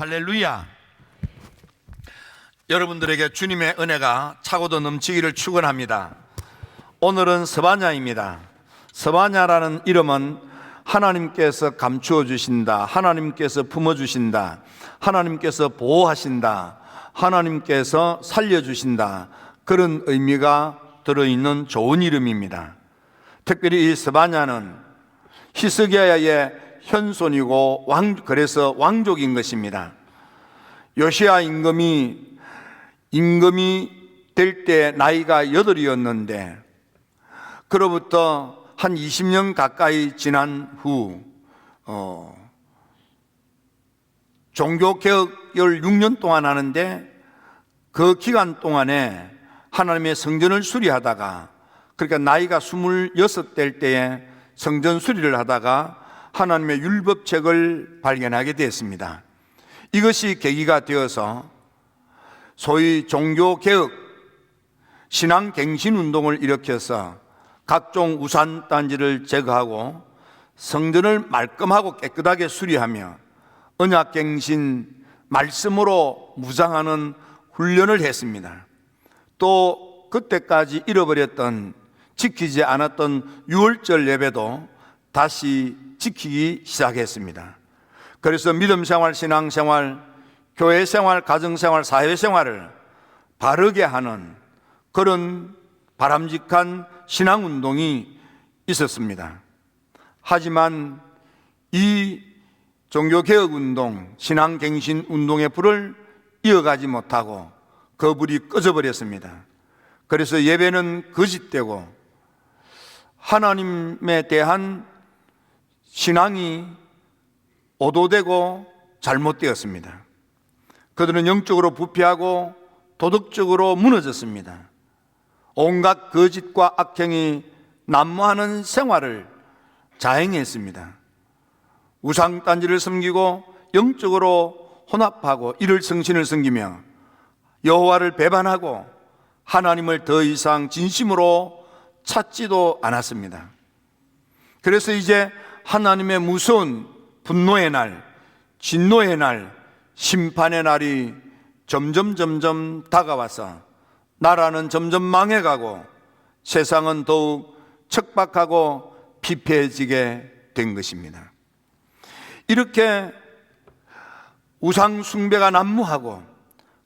할렐루야. 여러분들에게 주님의 은혜가 차고도 넘치기를 축원합니다. 오늘은 스바냐입니다. 스바냐라는 이름은 하나님께서 감추어 주신다, 하나님께서 품어 주신다, 하나님께서 보호하신다, 하나님께서 살려주신다, 그런 의미가 들어있는 좋은 이름입니다. 특별히 이 스바냐는 히스기야의 현손이고 그래서 왕족인 것입니다. 요시야 임금이 될 때 나이가 8이었는데 그로부터 한 20년 가까이 지난 후 종교개혁을 6년 동안 하는데 그 기간 동안에 하나님의 성전을 수리하다가, 그러니까 나이가 26 될 때에 성전 수리를 하다가 하나님의 율법책을 발견하게 되었습니다. 이것이 계기가 되어서 소위 종교개혁, 신앙갱신운동을 일으켜서 각종 우상단지를 제거하고 성전을 말끔하고 깨끗하게 수리하며 언약갱신 말씀으로 무장하는 훈련을 했습니다. 또 그때까지 잃어버렸던, 지키지 않았던 유월절 예배도 다시 지키기 시작했습니다. 그래서 믿음생활, 신앙생활, 교회생활, 가정생활, 사회생활을 바르게 하는 그런 바람직한 신앙운동이 있었습니다. 하지만 이 종교개혁운동, 신앙갱신운동의 불을 이어가지 못하고 그 불이 꺼져버렸습니다. 그래서 예배는 거짓되고 하나님에 대한 신앙이 오도되고 잘못되었습니다. 그들은 영적으로 부패하고 도덕적으로 무너졌습니다. 온갖 거짓과 악행이 난무하는 생활을 자행했습니다. 우상단지를 섬기고 영적으로 혼합하고 이를 성신을 섬기며 여호와를 배반하고 하나님을 더 이상 진심으로 찾지도 않았습니다. 그래서 이제 하나님의 무서운 분노의 날, 진노의 날, 심판의 날이 점점 다가와서 나라는 점점 망해가고 세상은 더욱 척박하고 피폐해지게 된 것입니다. 이렇게 우상 숭배가 난무하고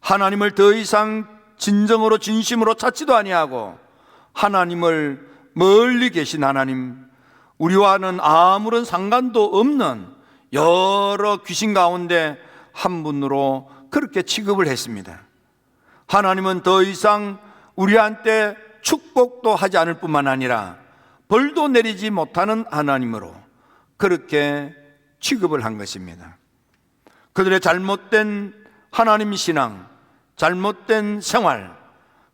하나님을 더 이상 진정으로 진심으로 찾지도 아니하고 하나님을 멀리 계신 하나님, 우리와는 아무런 상관도 없는 여러 귀신 가운데 한 분으로 그렇게 취급을 했습니다. 하나님은 더 이상 우리한테 축복도 하지 않을 뿐만 아니라 벌도 내리지 못하는 하나님으로 그렇게 취급을 한 것입니다. 그들의 잘못된 하나님 신앙, 잘못된 생활,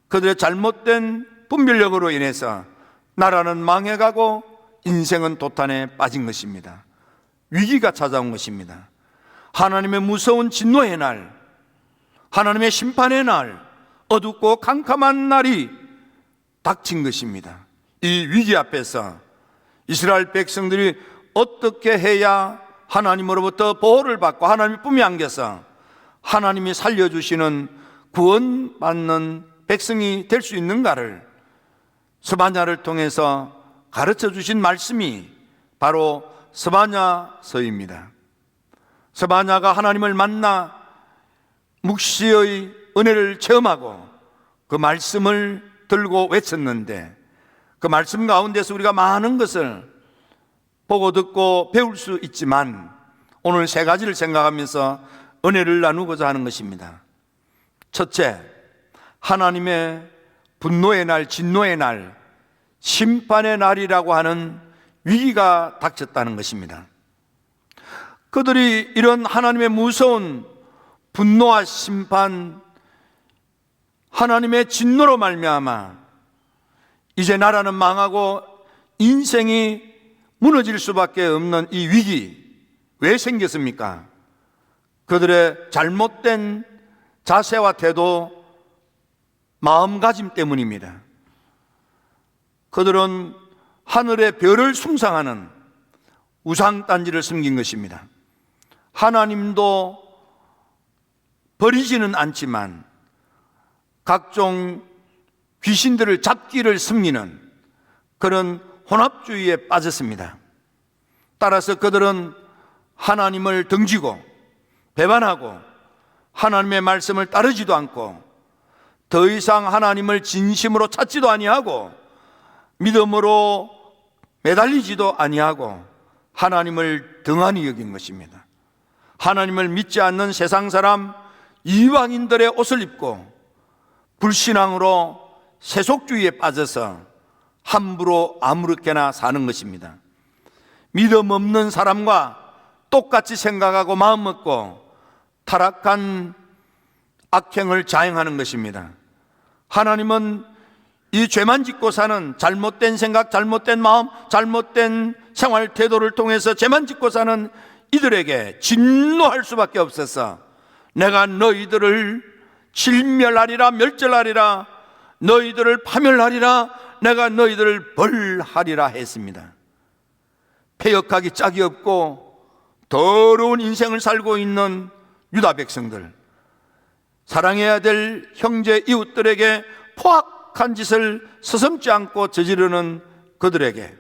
그들의 잘못된 분별력으로 인해서 나라는 망해가고 인생은 도탄에 빠진 것입니다. 위기가 찾아온 것입니다. 하나님의 무서운 진노의 날, 하나님의 심판의 날, 어둡고 캄캄한 날이 닥친 것입니다. 이 위기 앞에서 이스라엘 백성들이 어떻게 해야 하나님으로부터 보호를 받고 하나님의 품에 안겨서 하나님이 살려주시는 구원받는 백성이 될 수 있는가를 스바냐를 통해서 가르쳐 주신 말씀이 바로 스바냐서입니다. 스바냐가 하나님을 만나 묵시의 은혜를 체험하고 그 말씀을 들고 외쳤는데 그 말씀 가운데서 우리가 많은 것을 보고 듣고 배울 수 있지만 오늘 3가지를 생각하면서 은혜를 나누고자 하는 것입니다. 첫째, 하나님의 분노의 날, 진노의 날, 심판의 날이라고 하는 위기가 닥쳤다는 것입니다. 그들이 이런 하나님의 무서운 분노와 심판, 하나님의 진노로 말미암아 이제 나라는 망하고 인생이 무너질 수밖에 없는 이 위기, 왜 생겼습니까? 그들의 잘못된 자세와 태도, 마음가짐 때문입니다. 그들은 하늘의 별을 숭상하는 우상단지를 섬긴 것입니다. 하나님도 버리지는 않지만 각종 귀신들을 잡기를 섬기는 그런 혼합주의에 빠졌습니다. 따라서 그들은 하나님을 등지고 배반하고 하나님의 말씀을 따르지도 않고 더 이상 하나님을 진심으로 찾지도 아니하고 믿음으로 매달리지도 아니하고 하나님을 등한히 여긴 것입니다. 하나님을 믿지 않는 세상 사람 이방인들의 옷을 입고 불신앙으로 세속주의에 빠져서 함부로 아무렇게나 사는 것입니다. 믿음 없는 사람과 똑같이 생각하고 마음 먹고 타락한 악행을 자행하는 것입니다. 하나님은 이 죄만 짓고 사는 잘못된 생각, 잘못된 마음, 잘못된 생활 태도를 통해서 죄만 짓고 사는 이들에게 진노할 수밖에 없어서 내가 너희들을 진멸하리라, 멸절하리라, 너희들을 파멸하리라, 내가 너희들을 벌하리라 했습니다. 패역하기 짝이 없고 더러운 인생을 살고 있는 유다 백성들, 사랑해야 될 형제 이웃들에게 포악한 짓을 서슴지 않고 저지르는 그들에게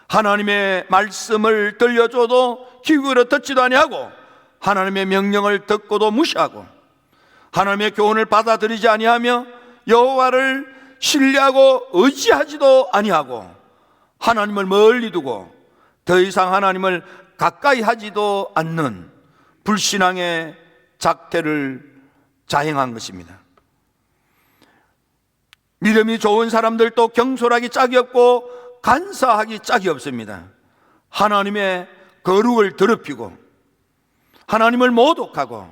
하나님의 말씀을 들려줘도 귀 기울여 듣지도 아니하고 하나님의 명령을 듣고도 무시하고 하나님의 교훈을 받아들이지 아니하며 여호와를 신뢰하고 의지하지도 아니하고 하나님을 멀리 두고 더 이상 하나님을 가까이 하지도 않는 불신앙의 작태를 자행한 것입니다. 믿음이 좋은 사람들도 경솔하기 짝이 없고 간사하기 짝이 없습니다. 하나님의 거룩을 더럽히고 하나님을 모독하고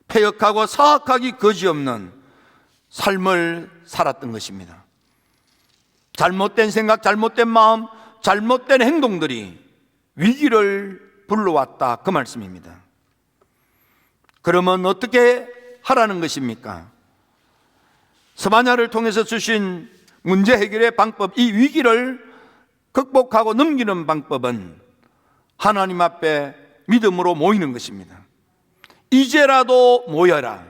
패역하고 사악하기 거지없는 삶을 살았던 것입니다. 잘못된 생각, 잘못된 마음, 잘못된 행동들이 위기를 불러왔다, 그 말씀입니다. 그러면 어떻게 하라는 것입니까? 스바냐를 통해서 주신 문제 해결의 방법, 이 위기를 극복하고 넘기는 방법은 하나님 앞에 믿음으로 모이는 것입니다. 이제라도 모여라,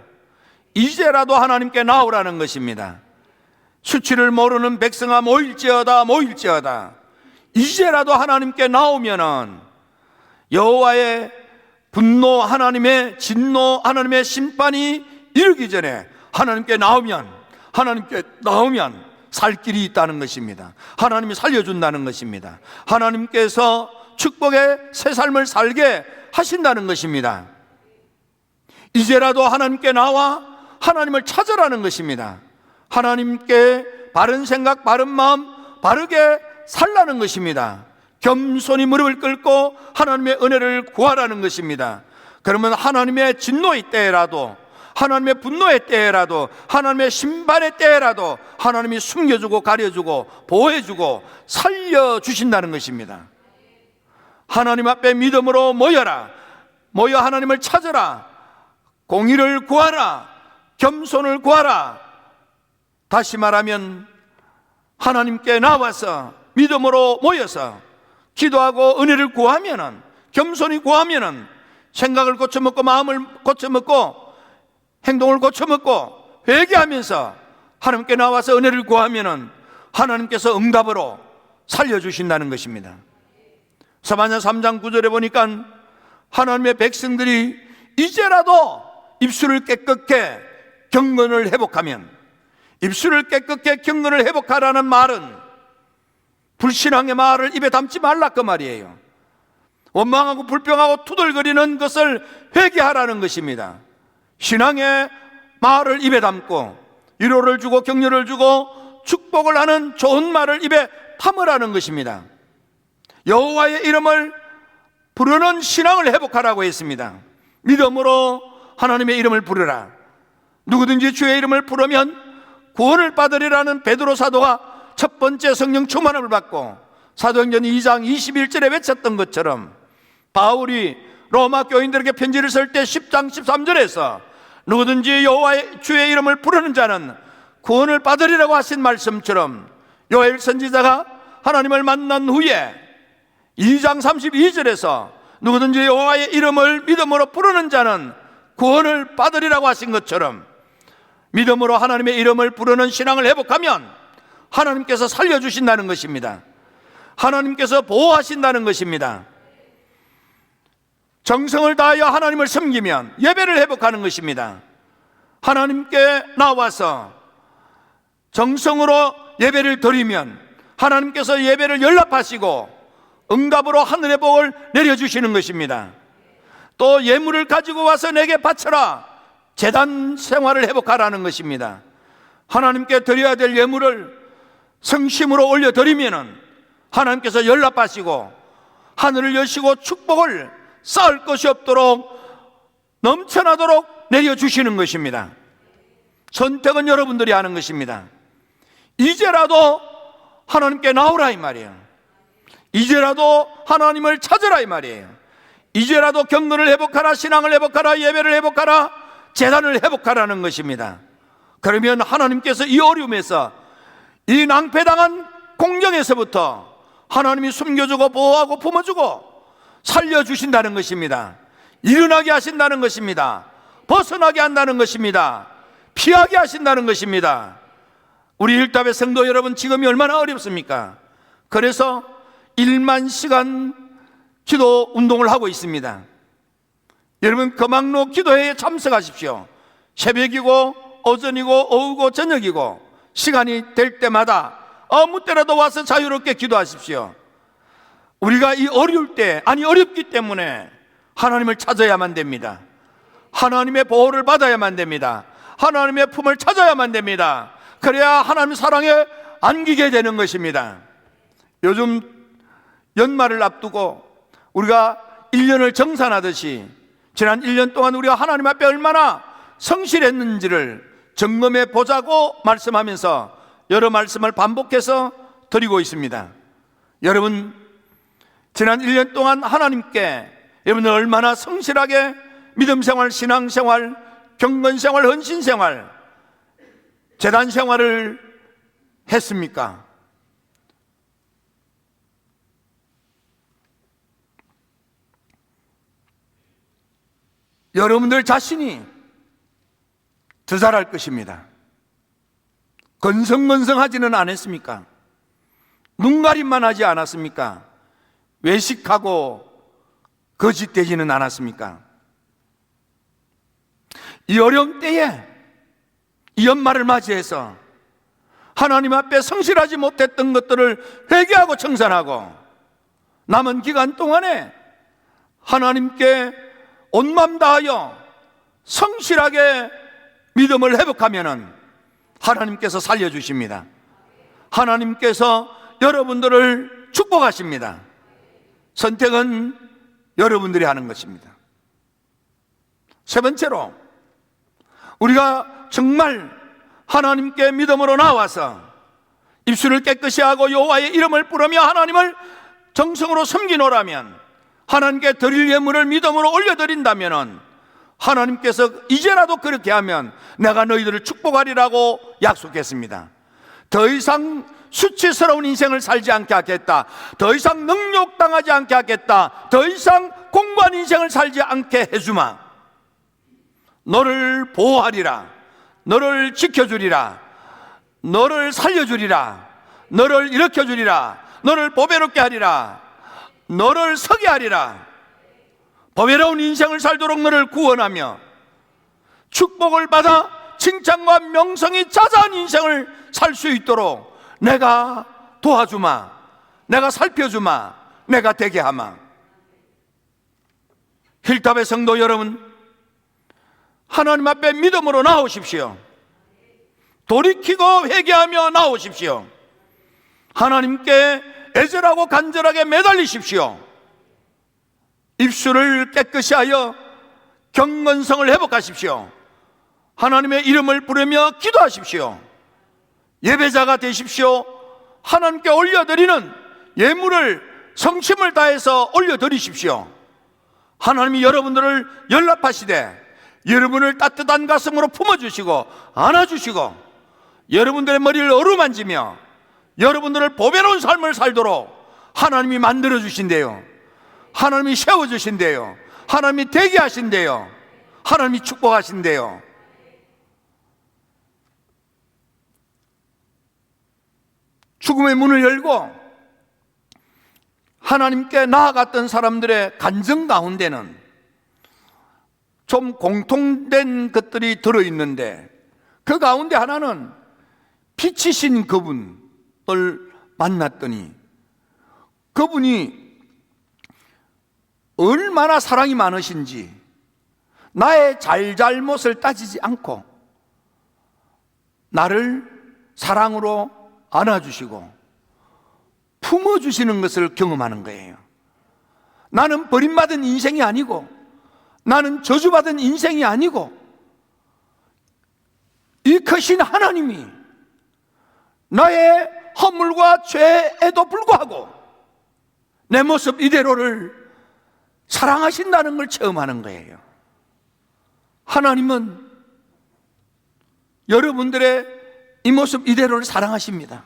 이제라도 하나님께 나오라는 것입니다. 수치를 모르는 백성아 모일지어다, 모일지어다. 이제라도 하나님께 나오면은 여호와의 분노, 하나님의 진노, 하나님의 심판이 이르기 전에 하나님께 나오면 살 길이 있다는 것입니다. 하나님이 살려준다는 것입니다. 하나님께서 축복의 새 삶을 살게 하신다는 것입니다. 이제라도 하나님께 나와 하나님을 찾으라는 것입니다. 하나님께 바른 생각, 바른 마음, 바르게 살라는 것입니다. 겸손히 무릎을 꿇고 하나님의 은혜를 구하라는 것입니다. 그러면 하나님의 진노의 때라도, 하나님의 분노의 때라도, 하나님의 심판의 때라도 하나님이 숨겨주고 가려주고 보호해주고 살려주신다는 것입니다. 하나님 앞에 믿음으로 모여라, 모여 하나님을 찾으라, 공의를 구하라, 겸손을 구하라. 다시 말하면 하나님께 나와서 믿음으로 모여서 기도하고 은혜를 구하면은, 겸손히 구하면은 생각을 고쳐먹고 마음을 고쳐먹고 행동을 고쳐먹고 회개하면서 하나님께 나와서 은혜를 구하면은 하나님께서 응답으로 살려주신다는 것입니다. 스바냐 3장 9절에 보니까 하나님의 백성들이 이제라도 입술을 깨끗게 경건을 회복하면, 입술을 깨끗게 경건을 회복하라는 말은 불신앙의 말을 입에 담지 말라 그 말이에요. 원망하고 불평하고 투덜거리는 것을 회개하라는 것입니다. 신앙의 말을 입에 담고 위로를 주고 격려를 주고 축복을 하는 좋은 말을 입에 담으라는 것입니다. 여호와의 이름을 부르는 신앙을 회복하라고 했습니다. 믿음으로 하나님의 이름을 부르라. 누구든지 주의 이름을 부르면 구원을 받으리라는 베드로 사도가 첫 번째 성령 충만함을 받고 사도행전 2장 21절에 외쳤던 것처럼 바울이 로마 교인들에게 편지를 쓸 때 10장 13절에서 누구든지 여호와의 주의 이름을 부르는 자는 구원을 받으리라고 하신 말씀처럼 요엘 선지자가 하나님을 만난 후에 2장 32절에서 누구든지 여호와의 이름을 믿음으로 부르는 자는 구원을 받으리라고 하신 것처럼 믿음으로 하나님의 이름을 부르는 신앙을 회복하면 하나님께서 살려주신다는 것입니다. 하나님께서 보호하신다는 것입니다. 정성을 다하여 하나님을 섬기면 예배를 회복하는 것입니다. 하나님께 나와서 정성으로 예배를 드리면 하나님께서 예배를 연락하시고 응답으로 하늘의 복을 내려주시는 것입니다. 또 예물을 가지고 와서 내게 바쳐라, 제단 생활을 회복하라는 것입니다. 하나님께 드려야 될 예물을 성심으로 올려드리면 하나님께서 연락하시고 하늘을 여시고 축복을 쌓을 것이 없도록 넘쳐나도록 내려주시는 것입니다. 선택은 여러분들이 하는 것입니다. 이제라도 하나님께 나오라 이 말이에요. 이제라도 하나님을 찾으라 이 말이에요. 이제라도 경건을 회복하라, 신앙을 회복하라, 예배를 회복하라, 제단을 회복하라는 것입니다. 그러면 하나님께서 이 어려움에서, 이 낭패당한 공경에서부터 하나님이 숨겨주고 보호하고 품어주고 살려주신다는 것입니다. 일어나게 하신다는 것입니다. 벗어나게 한다는 것입니다. 피하게 하신다는 것입니다. 우리 일답의 성도 여러분, 지금이 얼마나 어렵습니까? 그래서 1만 시간 기도 운동을 하고 있습니다. 여러분, 거망로 기도회에 참석하십시오. 새벽이고 오전이고 오후고 저녁이고 시간이 될 때마다 아무 때라도 와서 자유롭게 기도하십시오. 우리가 이 어려울 때, 어렵기 때문에 하나님을 찾아야만 됩니다. 하나님의 보호를 받아야만 됩니다. 하나님의 품을 찾아야만 됩니다. 그래야 하나님의 사랑에 안기게 되는 것입니다. 요즘 연말을 앞두고 우리가 1년을 정산하듯이 지난 1년 동안 우리가 하나님 앞에 얼마나 성실했는지를 점검해 보자고 말씀하면서 여러 말씀을 반복해서 드리고 있습니다. 여러분, 지난 1년 동안 하나님께 여러분들 얼마나 성실하게 믿음생활, 신앙생활, 경건생활, 헌신생활, 제단생활을 했습니까? 여러분들 자신이 더 잘할 것입니다. 건성건성하지는 않았습니까? 눈가림만 하지 않았습니까? 외식하고 거짓되지는 않았습니까? 이 어려운 때에 이 연말을 맞이해서 하나님 앞에 성실하지 못했던 것들을 회개하고 청산하고 남은 기간 동안에 하나님께 온 마음 다하여 성실하게 믿음을 회복하면은 하나님께서 살려주십니다. 하나님께서 여러분들을 축복하십니다. 선택은 여러분들이 하는 것입니다. 세 번째로, 우리가 정말 하나님께 믿음으로 나와서 입술을 깨끗이 하고 여호와의 이름을 부르며 하나님을 정성으로 섬기노라면, 하나님께 드릴 예물을 믿음으로 올려드린다면 하나님께서 이제라도 그렇게 하면 내가 너희들을 축복하리라고 약속했습니다. 더 이상 수치스러운 인생을 살지 않게 하겠다. 더 이상 능욕당하지 않게 하겠다. 더 이상 공고한 인생을 살지 않게 해주마. 너를 보호하리라. 너를 지켜주리라. 너를 살려주리라. 너를 일으켜주리라. 너를 보배롭게 하리라. 너를 서게 하리라. 보배로운 인생을 살도록 너를 구원하며 축복을 받아 칭찬과 명성이 자자한 인생을 살 수 있도록 내가 도와주마. 내가 살펴주마. 내가 되게 하마. 힐탑의 성도 여러분, 하나님 앞에 믿음으로 나오십시오. 돌이키고 회개하며 나오십시오. 하나님께 애절하고 간절하게 매달리십시오. 입술을 깨끗이 하여 경건성을 회복하십시오. 하나님의 이름을 부르며 기도하십시오. 예배자가 되십시오. 하나님께 올려드리는 예물을 성심을 다해서 올려드리십시오. 하나님이 여러분들을 연락하시되 여러분을 따뜻한 가슴으로 품어주시고 안아주시고 여러분들의 머리를 어루만지며 여러분들을 보배로운 삶을 살도록 하나님이 만들어주신대요. 하나님이 세워주신대요. 하나님이 되게 하신대요. 하나님이 축복하신대요. 죽음의 문을 열고 하나님께 나아갔던 사람들의 간증 가운데는 좀 공통된 것들이 들어있는데, 그 가운데 하나는 빛이신 그분을 만났더니 그분이 얼마나 사랑이 많으신지 나의 잘잘못을 따지지 않고 나를 사랑으로 안아주시고 품어주시는 것을 경험하는 거예요. 나는 버림받은 인생이 아니고, 나는 저주받은 인생이 아니고, 이 크신 하나님이 나의 허물과 죄에도 불구하고 내 모습 이대로를 사랑하신다는 걸 체험하는 거예요. 하나님은 여러분들의 이 모습 이대로를 사랑하십니다.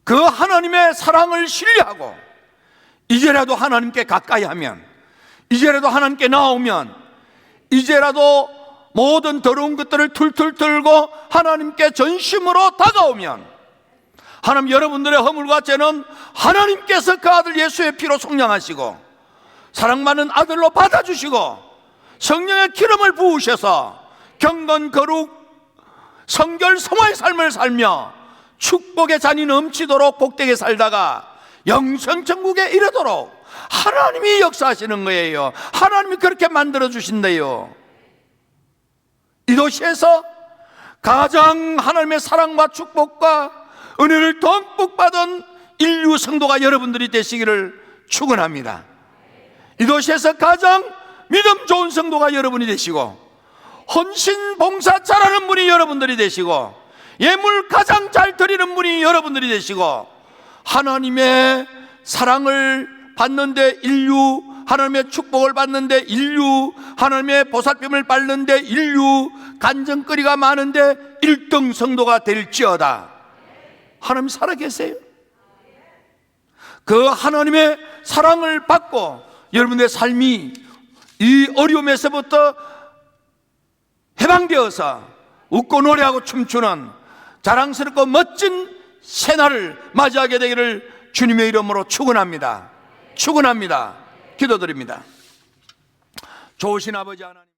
그 하나님의 사랑을 신뢰하고 이제라도 하나님께 가까이 하면, 이제라도 하나님께 나오면, 이제라도 모든 더러운 것들을 툴툴 털고 하나님께 전심으로 다가오면, 하나님 여러분들의 허물과 죄는 하나님께서 그 아들 예수의 피로 속량하시고 사랑받는 아들로 받아주시고 성령의 기름을 부으셔서 경건 거룩 성결 성화의 삶을 살며 축복의 잔이 넘치도록 복되게 살다가 영생천국에 이르도록 하나님이 역사하시는 거예요. 하나님이 그렇게 만들어 주신대요. 이 도시에서 가장 하나님의 사랑과 축복과 은혜를 듬뿍 받은 인류 성도가 여러분들이 되시기를 축원합니다. 이 도시에서 가장 믿음 좋은 성도가 여러분이 되시고, 헌신 봉사 잘하는 분이 여러분들이 되시고, 예물 가장 잘 드리는 분이 여러분들이 되시고, 하나님의 사랑을 받는데 인류, 하나님의 축복을 받는데 인류, 하나님의 보살핌을 받는데 인류, 간증거리가 많은데 1등 성도가 될지어다. 하나님 살아계세요. 그 하나님의 사랑을 받고 여러분의 삶이 이 어려움에서부터 해방되어서 웃고 노래하고 춤추는 자랑스럽고 멋진 새날을 맞이하게 되기를 주님의 이름으로 축원합니다. 축원합니다. 기도드립니다. 좋으신 아버지 하나님,